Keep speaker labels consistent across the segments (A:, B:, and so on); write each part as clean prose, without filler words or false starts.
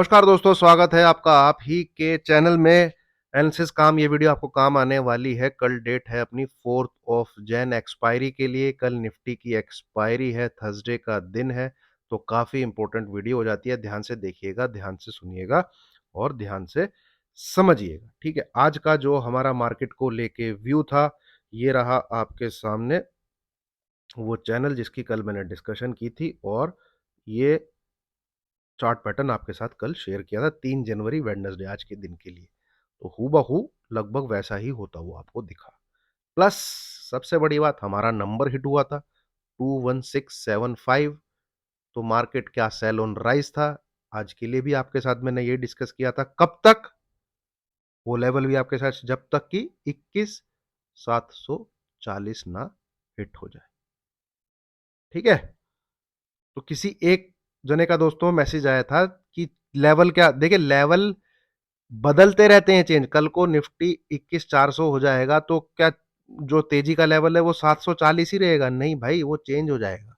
A: नमस्कार दोस्तों, स्वागत है आपका आप ही के चैनल में एनालिसिस काम। ये वीडियो आपको काम आने वाली है। कल डेट है अपनी 4th ऑफ जैन एक्सपायरी के लिए। कल निफ्टी की एक्सपायरी है, थर्सडे का दिन है, तो काफ़ी इंपॉर्टेंट वीडियो हो जाती है। ध्यान से देखिएगा, ध्यान से सुनिएगा और ध्यान से समझिएगा। ठीक है, आज का जो हमारा मार्केट को लेके व्यू था, ये रहा आपके सामने वो चैनल जिसकी कल मैंने डिस्कशन की थी, और ये चार्ट पैटर्न आपके साथ कल शेयर किया था 3 जनवरी वेडनेसडे आज के दिन के लिए। तो हूबहू लगभग वैसा ही होता हुआ आपको दिखा। प्लस सबसे बड़ी बात, हमारा नंबर हिट हुआ था 21675। तो मार्केट क्या सेल ऑन राइज था आज के लिए भी आपके साथ मैंने ये डिस्कस किया था। कब तक? वो लेवल भी आपके साथ जब तक कि 21740 ना हिट हो जाए। ठीक है, तो किसी एक जने का दोस्तों मैसेज आया था कि लेवल क्या, देखिए लेवल बदलते रहते हैं, चेंज। कल को निफ्टी 21400 हो जाएगा तो क्या जो तेजी का लेवल है वो 740 ही रहेगा? नहीं भाई, वो चेंज हो जाएगा।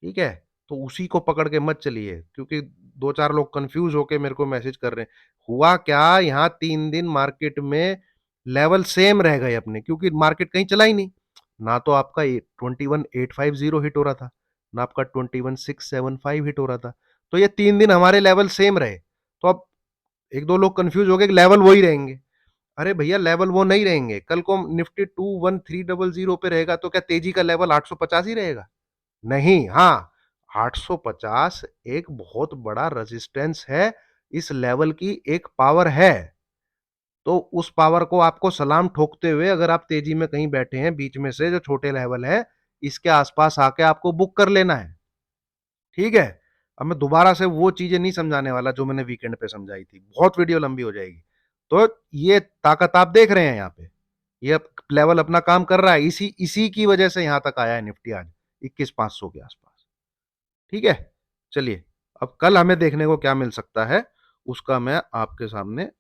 A: ठीक है, तो उसी को पकड़ के मत चलिए, क्योंकि दो चार लोग कंफ्यूज होके मेरे को मैसेज कर रहे हैं। हुआ क्या, यहाँ 3 दिन मार्केट में लेवल सेम रह गए अपने, क्योंकि मार्केट कहीं चला ही नहीं। ना तो आपका 21850 हिट हो रहा था, ना आपका 21675 हिट हो रहा था। तो ये 3 दिन हमारे लेवल सेम रहे। तो अब एक दो लोग कंफ्यूज हो गए कि लेवल वही रहेंगे। अरे भैया, लेवल वो नहीं रहेंगे। कल को निफ्टी 21300 पे रहेगा तो क्या तेजी का लेवल 850 ही रहेगा? नहीं। हाँ, 850 एक बहुत बड़ा रेजिस्टेंस है, इस लेवल की एक पावर है। तो उस पावर को आपको सलाम ठोकते हुए, अगर आप तेजी में कहीं बैठे हैं, बीच में से जो छोटे लेवल है, इसके आसपास आके आपको बुक कर लेना है। ठीक है, अब मैं दोबारा से वो चीजें नहीं समझाने वाला जो मैंने वीकेंड पे समझाई थी, बहुत वीडियो लंबी हो जाएगी। तो ये ताकत आप देख रहे हैं यहाँ पे, ये लेवल अपना काम कर रहा है। इसी इसी की वजह से यहां तक आया है निफ्टी आज 21500 के आसपास। ठीक है, चलिए अब कल हमें देखने को क्या मिल सकता है उसका मैं आपके सामने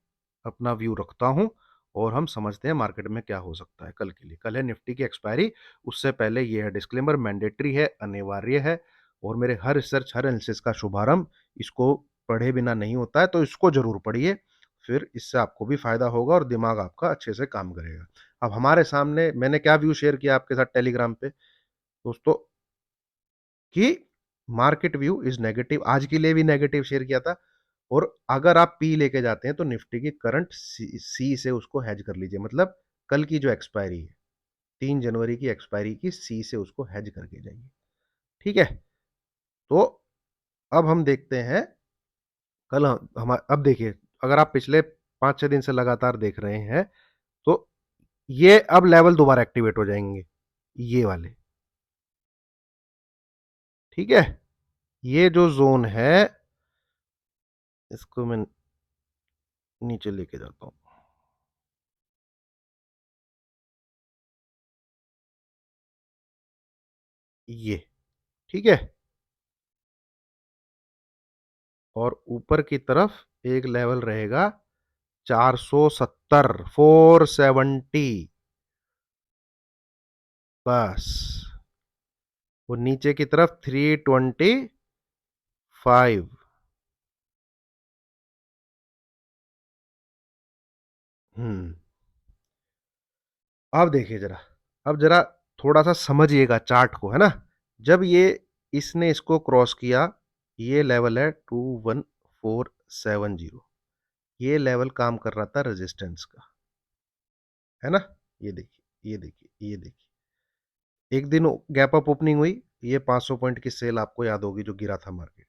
A: अपना व्यू रखता हूं, और हम समझते हैं मार्केट में क्या हो सकता है कल के लिए। कल है निफ्टी की एक्सपायरी। उससे पहले ये है डिस्क्लेमर, मैंडेटरी है, अनिवार्य है, और मेरे हर रिसर्च हर एनालिसिस का शुभारंभ इसको पढ़े बिना नहीं होता है, तो इसको जरूर पढ़िए। फिर इससे आपको भी फायदा होगा और दिमाग आपका अच्छे से काम करेगा। अब हमारे सामने मैंने क्या व्यू शेयर किया आपके साथ टेलीग्राम पे दोस्तों, कि मार्केट व्यू इज नेगेटिव। आज के लिए भी नेगेटिव शेयर किया था। और अगर आप पी लेके जाते हैं तो निफ्टी की करंट सी से उसको हेज कर लीजिए। मतलब कल की जो एक्सपायरी है, 3 जनवरी की एक्सपायरी की सी से उसको हेज करके जाइए। ठीक है, तो अब हम देखते हैं कल हम अब देखिए, अगर आप पिछले 5-6 दिन से लगातार देख रहे हैं तो ये अब लेवल दोबारा एक्टिवेट हो जाएंगे, ये वाले। ठीक है, ये जो जोन है इसको मैं नीचे लेके जाता हूं। ये ठीक है, और ऊपर की तरफ एक लेवल रहेगा 470, 470। बस, वो नीचे की तरफ 325। हम्म, अब देखिए जरा, अब जरा थोड़ा सा समझिएगा चार्ट को, है ना। जब ये इसने इसको क्रॉस किया, ये लेवल है 21470। ये लेवल काम कर रहा था रेजिस्टेंस का, है ना। ये देखिए, ये देखिए, ये देखिए, एक दिन गैप अप ओपनिंग हुई, ये 500 पॉइंट की सेल आपको याद होगी जो गिरा था मार्केट।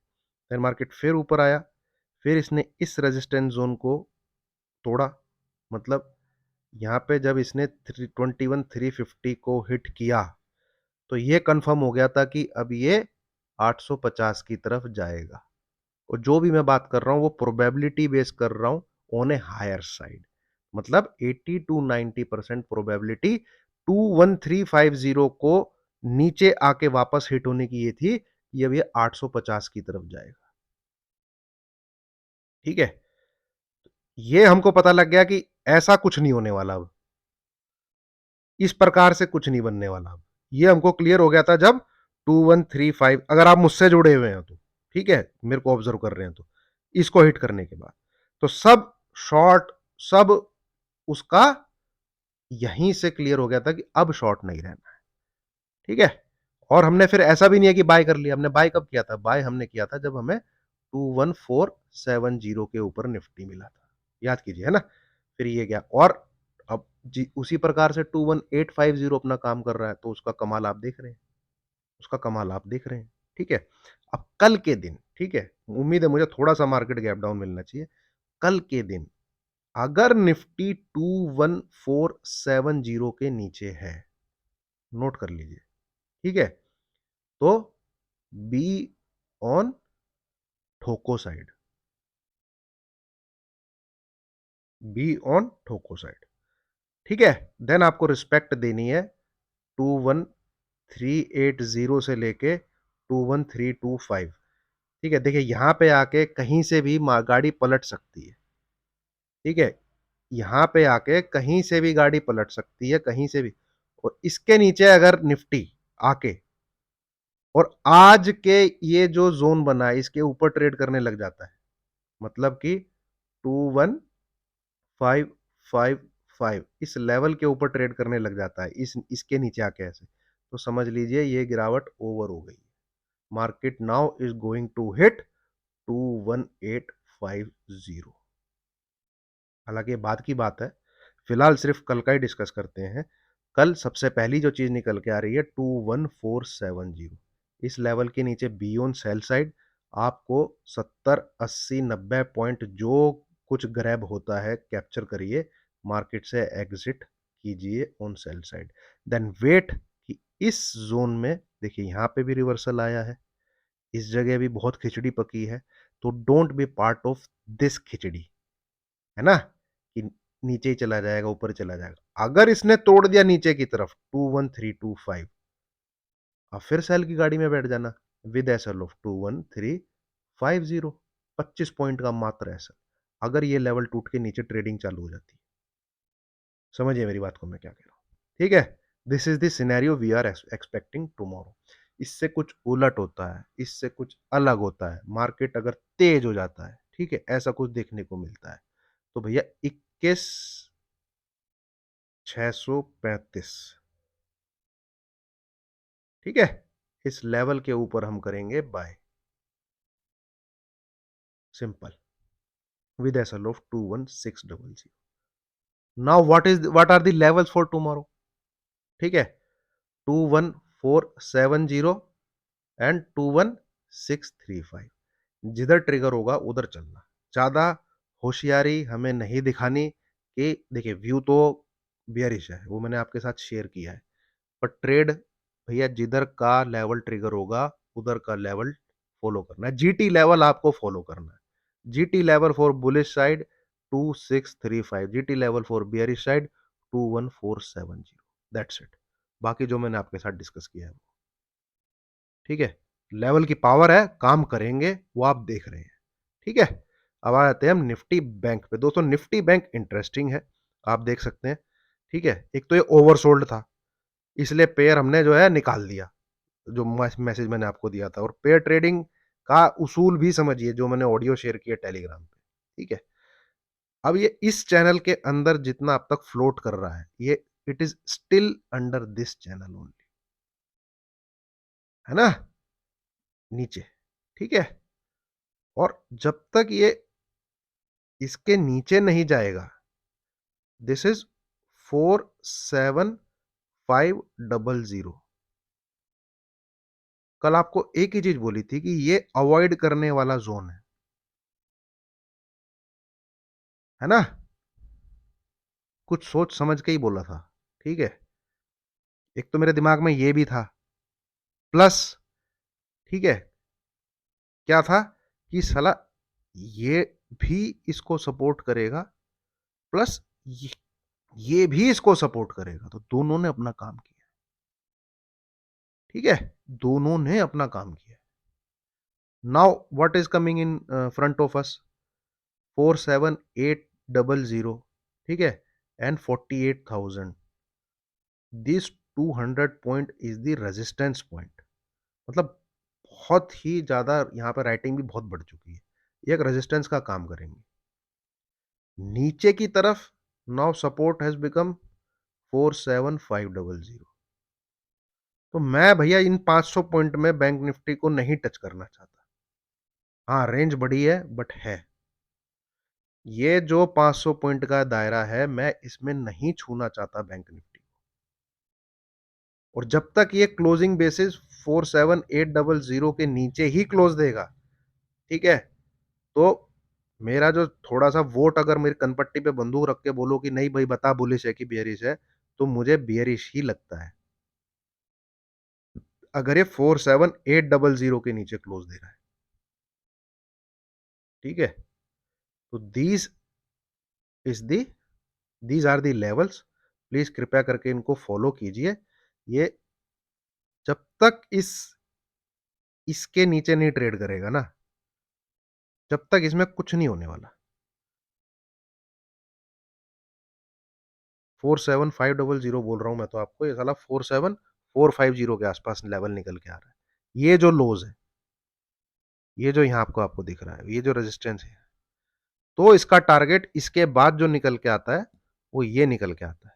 A: फिर मार्केट फिर ऊपर आया, फिर इसने इस रेजिस्टेंस जोन को तोड़ा। मतलब यहाँ पे जब इसने 321,350 को हिट किया तो ये कंफर्म हो गया था कि अब ये 850 की तरफ जाएगा। और जो भी मैं बात कर रहा हूं वो प्रोबेबिलिटी बेस कर रहा हूं, ऑन ए हायर साइड। मतलब 80 टू 90% प्रोबेबिलिटी 21350 को नीचे आके वापस हिट होने की ये थी, ये अब ये 850 की तरफ जाएगा। ठीक है, ये हमको पता लग गया कि ऐसा कुछ नहीं होने वाला अब, इस प्रकार से कुछ नहीं बनने वाला अब। ये हमको क्लियर हो गया था जब 2135, अगर आप मुझसे जुड़े हुए हैं तो, ठीक है, मेरे को ऑब्जर्व कर रहे हैं तो इसको हिट करने के बाद, तो सब शॉर्ट, सब उसका यहीं से क्लियर हो गया था कि अब शॉर्ट नहीं रहना है। ठीक है, और हमने फिर ऐसा भी नहीं है कि बाय कर लिया, हमने बाय कब किया था? बाय हमने किया था जब हमें 21470 के ऊपर निफ्टी मिला था, याद कीजिए, है ना। फिर ये गया, और अब जी उसी प्रकार से 21850 अपना काम कर रहा है, तो उसका कमाल आप देख रहे हैं, उसका कमाल आप देख रहे हैं। ठीक है, अब कल के दिन, ठीक है, उम्मीद है मुझे थोड़ा सा मार्केट गैप डाउन मिलना चाहिए। कल के दिन अगर निफ्टी 21470 के नीचे है, नोट कर लीजिए, ठीक है, तो बी ऑन ठोको साइड, बी ऑन ठोको साइड। ठीक है, देन आपको रिस्पेक्ट देनी है 21380 से लेके 21325। ठीक है, देखिए यहां पे आके कहीं से भी गाड़ी पलट सकती है। ठीक है, यहां पे आके कहीं से भी गाड़ी पलट सकती है, कहीं से भी। और इसके नीचे अगर निफ्टी आके और आज के ये जो जोन बना है इसके ऊपर ट्रेड करने लग जाता है, मतलब कि 21555 इस लेवल के ऊपर ट्रेड करने लग जाता है, इसके नीचे आके ऐसे, तो समझ लीजिए ये गिरावट ओवर हो गई। Market now is going to hit 21850। हालांकि ये बाद की बात है, फिलहाल सिर्फ कल का ही डिस्कस करते हैं। कल सबसे पहली जो चीज निकल के आ रही है 21470, इस लेवल के नीचे बी ऑन सेल साइड। आपको 70 80 90 पॉइंट जो कुछ ग्रैब होता है कैप्चर करिए, मार्केट से एग्जिट कीजिए on sale side. Then wait कि इस जोन में, देखिए यहां पे भी रिवर्सल आया है, इस जगह भी बहुत खिचड़ी पकी है, तो don't be part of this khichdi, है ना, कि नीचे ही चला जाएगा, ऊपर चला जाएगा। अगर इसने तोड़ दिया नीचे की तरफ 21325, अब फिर सेल की गाड़ी में बैठ जाना विद एसएल ऑफ 21350, 25 पॉइंट का मात्र एसएल, अगर ये लेवल टूट के नीचे ट्रेडिंग चालू हो जाती है। समझिए मेरी बात को मैं क्या कह रहा हूं। ठीक है, this is the scenario we are expecting tomorrow. इससे कुछ उलट होता है, इससे कुछ अलग होता है, मार्केट अगर तेज हो जाता है, ठीक है, ऐसा कुछ देखने को मिलता है, तो भैया 21635, ठीक है, इस लेवल के ऊपर हम करेंगे buy, simple, with SL of 21600। Now what are the levels for tomorrow? ठीक है, 21470 एंड 21635, जिधर ट्रिगर होगा उधर चलना, ज्यादा होशियारी हमें नहीं दिखानी। कि देखिए व्यू तो बियरिश है, वो मैंने आपके साथ शेयर किया है, पर ट्रेड भैया जिधर का लेवल ट्रिगर होगा उधर का लेवल फॉलो करना है, जीटी लेवल आपको फॉलो करना है। GT level for bullish side 2635, GT level for bearish side 21470, that's it. बाकी जो मैंने आपके साथ डिस्कस किया है, ठीक है, लेवल की पावर है, काम करेंगे, वो आप देख रहे हैं। ठीक है, अब आ जाते हैं हम निफ्टी बैंक पे। दोस्तों निफ्टी बैंक इंटरेस्टिंग है, आप देख सकते हैं। ठीक है, एक तो ये ओवरसोल्ड था, इसलिए पेयर हमने जो है निकाल दिया, जो मैसेज मैंने आपको दिया था। और पेयर ट्रेडिंग का उसूल भी समझिए, जो मैंने ऑडियो शेयर किया टेलीग्राम पे। ठीक है, अब ये इस चैनल के अंदर जितना अब तक फ्लोट कर रहा है, ये it is still under this channel only, है ना, नीचे। ठीक है, और जब तक ये इसके नीचे नहीं जाएगा, दिस इज 47500। कल आपको एक ही चीज बोली थी कि ये अवॉइड करने वाला जोन है ना, कुछ सोच समझ के ही बोला था। ठीक है, एक तो मेरे दिमाग में ये भी था, प्लस, ठीक है, क्या था कि साला ये भी इसको सपोर्ट करेगा, प्लस ये भी इसको सपोर्ट करेगा, तो दोनों ने अपना काम किया। ठीक है, दोनों ने अपना काम किया। Now what is coming in front of us? 47800, ठीक है, and 48,000, this 200 point is the resistance point. मतलब बहुत ही ज्यादा यहाँ पर राइटिंग भी बहुत बढ़ चुकी है। ये एक रेजिस्टेंस का काम करेंगे। नीचे की तरफ नाउ सपोर्ट हैज बिकम 47500। तो मैं भैया इन 500 पॉइंट में बैंक निफ्टी को नहीं टच करना चाहता। हाँ, रेंज बड़ी है बट है। ये जो 500 पॉइंट का दायरा है, मैं इसमें नहीं छूना चाहता बैंक निफ्टी। और जब तक ये क्लोजिंग बेसिस 47800 के नीचे ही क्लोज देगा, ठीक है, तो मेरा जो थोड़ा सा वोट अगर मेरी कनपट्टी पे बंदूक रख के बोलो कि नहीं भाई बता बुलिश है कि बियरिश है, तो मुझे बियरिश ही लगता है अगर ये 47800 के नीचे क्लोज दे रहा है। ठीक है, तो is the these are the levels. Please कृपया करके इनको फॉलो कीजिए। ये जब तक इसके नीचे नहीं ट्रेड करेगा ना, जब तक इसमें कुछ नहीं होने वाला। 47500 बोल रहा हूं मैं तो आपको, ये साला 47450 के आसपास लेवल निकल के आ रहा है। ये जो लोज है, ये जो यहां आपको दिख रहा है, ये जो रेजिस्टेंस है, तो इसका टारगेट इसके बाद जो निकल के आता है वो ये निकल के आता है।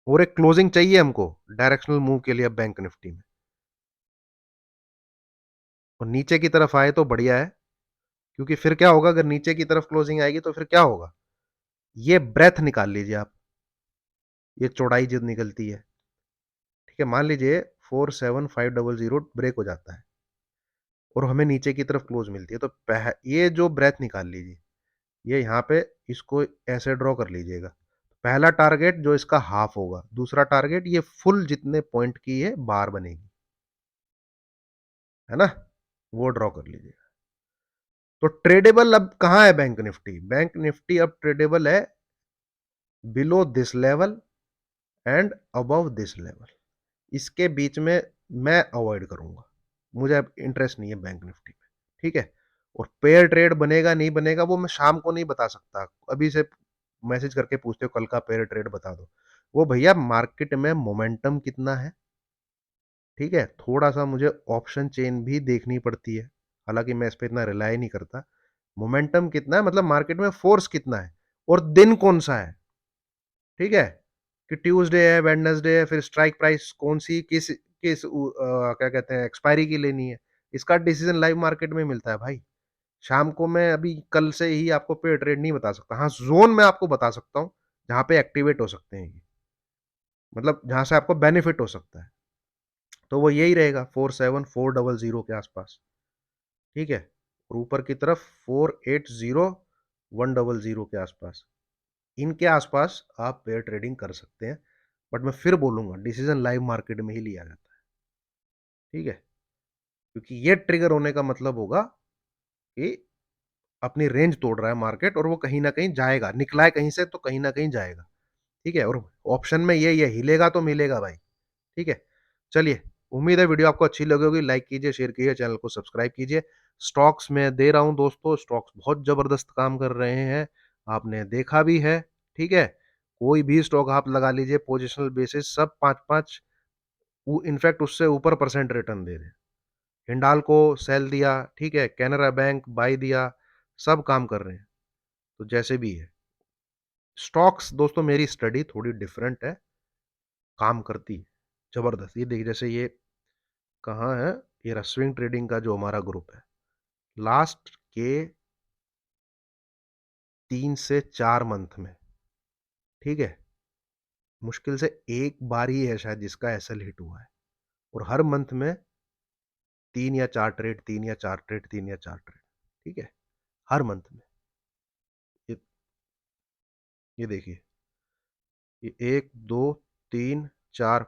A: और एक क्लोजिंग चाहिए हमको डायरेक्शनल मूव के लिए बैंक निफ्टी में। और नीचे की तरफ आए तो बढ़िया है, क्योंकि फिर क्या होगा, अगर नीचे की तरफ क्लोजिंग आएगी तो फिर क्या होगा, ये ब्रेथ निकाल लीजिए आप, ये चौड़ाई जो निकलती है, ठीक है, मान लीजिए 47500 ब्रेक हो जाता है और हमें नीचे की तरफ क्लोज मिलती है, तो ये जो ब्रेथ निकाल लीजिए, ये यहाँ पे इसको ऐसे ड्रॉ कर लीजिएगा। पहला टारगेट जो इसका हाफ होगा, दूसरा टारगेट ये फुल जितने पॉइंट की है बार बनेगी, है ना, वो ड्रॉ कर लीजिएगा। तो ट्रेडेबल अब कहां है बैंक निफ्टी? बैंक निफ्टी अब ट्रेडेबल है below this level and above this level. इसके बीच में मैं अवॉइड करूंगा, मुझे अब इंटरेस्ट नहीं है बैंक निफ्टी में। ठीक है, और पेयर ट्रेड बनेगा नहीं बनेगा वो मैं शाम को नहीं बता सकता। अभी से मैसेज करके पूछते हो कल का पेयर ट्रेड बता दो, वो भैया मार्केट में मोमेंटम कितना है, ठीक है, थोड़ा सा मुझे ऑप्शन चेन भी देखनी पड़ती है, हालांकि मैं इस पर इतना रिलाई नहीं करता। मोमेंटम कितना है मतलब मार्केट में फोर्स कितना है, और दिन कौन सा है, ठीक है, कि ट्यूसडे है, वेडनेसडे है, फिर स्ट्राइक प्राइस कौन सी किस किस क्या कहते हैं एक्सपायरी की लेनी है, इसका डिसीजन लाइव मार्केट में मिलता है भाई। शाम को मैं अभी कल से ही आपको पे ट्रेड नहीं बता सकता। हाँ, जोन में आपको बता सकता हूँ जहां पे एक्टिवेट हो सकते हैं, मतलब जहां से आपको बेनिफिट हो सकता है, तो वो यही रहेगा 47400 के आसपास। ठीक है, और ऊपर की तरफ 480100 के आसपास, इनके आसपास आप पेयर ट्रेडिंग कर सकते हैं। बट मैं फिर बोलूंगा डिसीजन लाइव मार्केट में ही लिया जाता है। ठीक है, क्योंकि ये ट्रिगर होने का मतलब होगा कि अपनी रेंज तोड़ रहा है मार्केट और वो कहीं ना कहीं जाएगा, निकला है कहीं से तो कहीं ना कहीं जाएगा। ठीक है, और ऑप्शन में ये हिलेगा तो मिलेगा भाई। ठीक है, चलिए, उम्मीद है वीडियो आपको अच्छी लगी होगी। लाइक कीजिए, शेयर कीजिए, चैनल को सब्सक्राइब कीजिए। स्टॉक्स में दे रहा हूं दोस्तों, स्टॉक्स बहुत जबरदस्त काम कर रहे हैं, आपने देखा भी है। ठीक है, कोई भी स्टॉक आप लगा लीजिए पोजिशनल बेसिस, सब 5-5, इनफैक्ट उससे ऊपर परसेंट रिटर्न दे रहे हैं। हिंडाल्को सेल दिया, ठीक है, कैनरा बैंक बाई दिया, सब काम कर रहे हैं। तो जैसे भी है, स्टॉक्स दोस्तों मेरी स्टडी थोड़ी डिफरेंट है, काम करती है जबरदस्त। ये देखिए, जैसे ये कहाँ है, ये स्विंग ट्रेडिंग का जो हमारा ग्रुप है, लास्ट के 3 से 4 मंथ में, ठीक है, मुश्किल से एक बार ही है शायद जिसका एसएल हिट हुआ है, और हर मंथ में 3 या 4 ट्रेड, 3 या 4 ट्रेड, 3 या 4 ट्रेड, ठीक है, हर मंथ में। ये ये देखिए, ये 1, 2, 3, 4,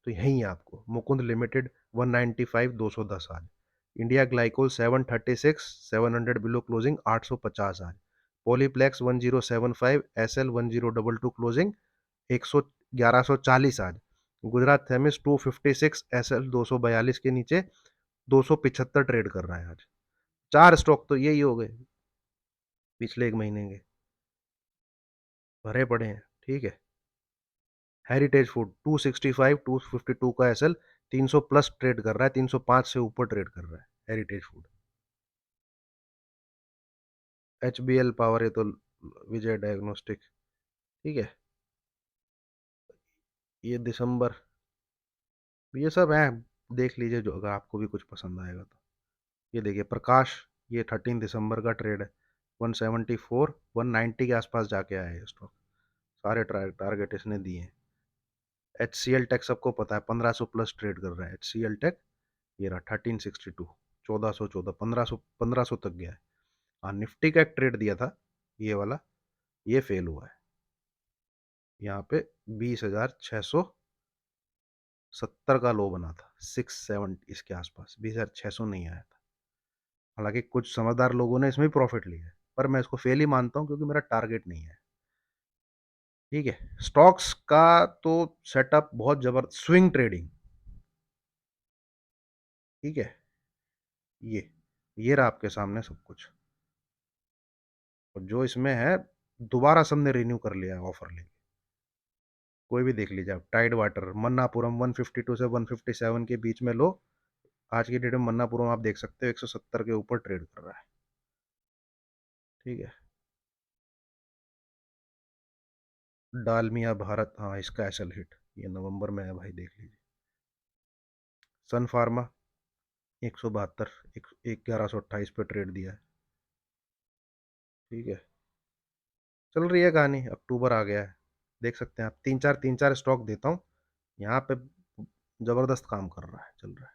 A: तो यही है आपको मुकुंद लिमिटेड 195 210 आज, इंडिया ग्लाइकोल 736 700 बिलो क्लोजिंग 850 आज, पॉलीप्लेक्स 1075 एसएल 1022 क्लोजिंग 1140 आज, गुजरात थेमिस 256 एसएल 242 के नीचे 275 ट्रेड कर रहा है आज। 4 स्टॉक तो यही हो गए पिछले एक महीने के, भरे पड़े हैं। ठीक है, हेरिटेज फूड 265 252 का एसएल 300 प्लस ट्रेड कर रहा है, 305 से ऊपर ट्रेड कर रहा है हेरिटेज फूड। HBL पावर, ये तो विजय डायग्नोस्टिक। ठीक है, ये दिसंबर, ये सब है, देख लीजिए जो, अगर आपको भी कुछ पसंद आएगा तो। ये देखिए प्रकाश, ये 13 दिसंबर का ट्रेड है, 174 190 के आसपास जाके आया है स्टॉक। सारे टारगेट इसने दिए हैं। HCL टेक सबको पता है, 1500 प्लस ट्रेड कर रहा है HCL टेक। ये रहा 1362, 1414, 1500 तक गया है। हाँ, निफ्टी का एक ट्रेड दिया था ये वाला, ये फेल हुआ है यहाँ पे। 20,670 का लो बना था, 670 इसके आसपास, 20,600 नहीं आया था। हालांकि कुछ समझदार लोगों ने इसमें भी प्रॉफिट लिया है, पर मैं इसको फेल ही मानता हूँ क्योंकि मेरा टारगेट नहीं है। ठीक है, स्टॉक्स का तो सेटअप बहुत जबरदस्त, स्विंग ट्रेडिंग। ठीक है, ये रहा आपके सामने सब कुछ। और जो इसमें है, दोबारा सबने रिन्यू कर लिया है ऑफर लेके। कोई भी देख लीजिए आप, टाइड वाटर, मन्नापुरम 152 से 157 के बीच में लो। आज की डेट में मन्नापुरम आप देख सकते हो 170 के ऊपर ट्रेड कर रहा है। ठीक है, डालमिया भारत, हाँ इसका एसल हिट ये नवंबर में है भाई, देख लीजिए। सन फार्मा 172, 1128 पे ट्रेड दिया है। ठीक है, चल रही है कहानी, अक्टूबर आ गया है, देख सकते हैं आप। तीन चार स्टॉक देता हूँ यहाँ पे, जबरदस्त काम कर रहा है, चल रहा है।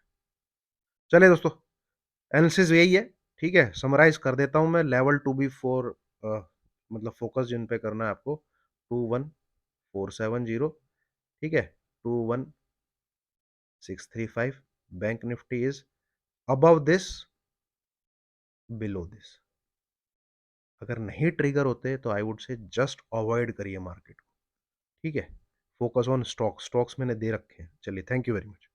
A: चलिए दोस्तों, एनालिसिस यही है। ठीक है, समराइज कर देता हूँ मैं। लेवल टू बी फोर, मतलब फोकस जिन पे करना है आपको, 21470। ठीक है, 21635। Bank Nifty is above this, below this. अगर नहीं ट्रिगर होते तो I would say just avoid करिए मार्केट को। ठीक है, फोकस ऑन स्टॉक्स, स्टॉक्स मैंने दे रखे हैं। चलिए, थैंक यू वेरी मच।